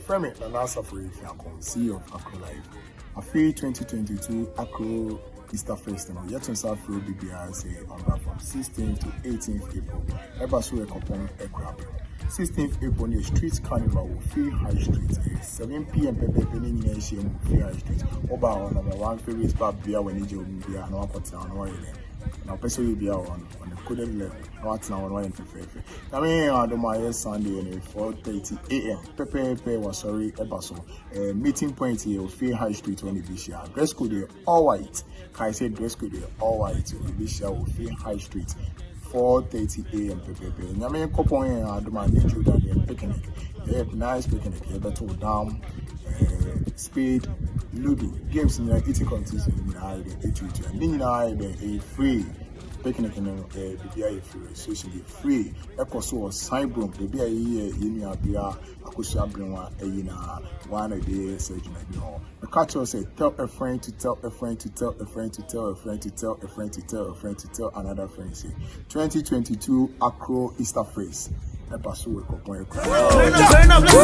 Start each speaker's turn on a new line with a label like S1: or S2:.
S1: Friend, and answer for if you can see of Akro Live. I feel 2022 Akro Easter Festival. Yet on South Road BBI on from 16th to 18th April. Ebasu Akropong-Akuapim. 16th April, the street carnival will feel High Street. 7 p.m. Pepepening Nation will feel High Street. Oba number one favorite spot beer when you be an opportunity on one. Now, person be on the coded level. What's now on one fair. I mean, I do my Sunday and 4:30 a.m. Pepe was sorry, Ebaso. Meeting point here will feel High Street when it be dress code all white. I said dress code all white. Will feel High Street. 4:30 a.m. Pepe. I mean, couple here, I do my nature that picnic. Nice picnic. Better down. Speed, Ludo, games in the eating competition in the eye, the free picnic in the BBI free, social free. Echo so sign broom, the BIA in your beer, Akusha Brima, one a day surgeon. No, the catcher said, tell a friend to tell a friend to tell a friend to tell a friend to tell a friend to tell a friend to tell another friend. 2022 Akro Easter Face. Ebasu Akropong-Akuapim.
S2: Turn up, let's go.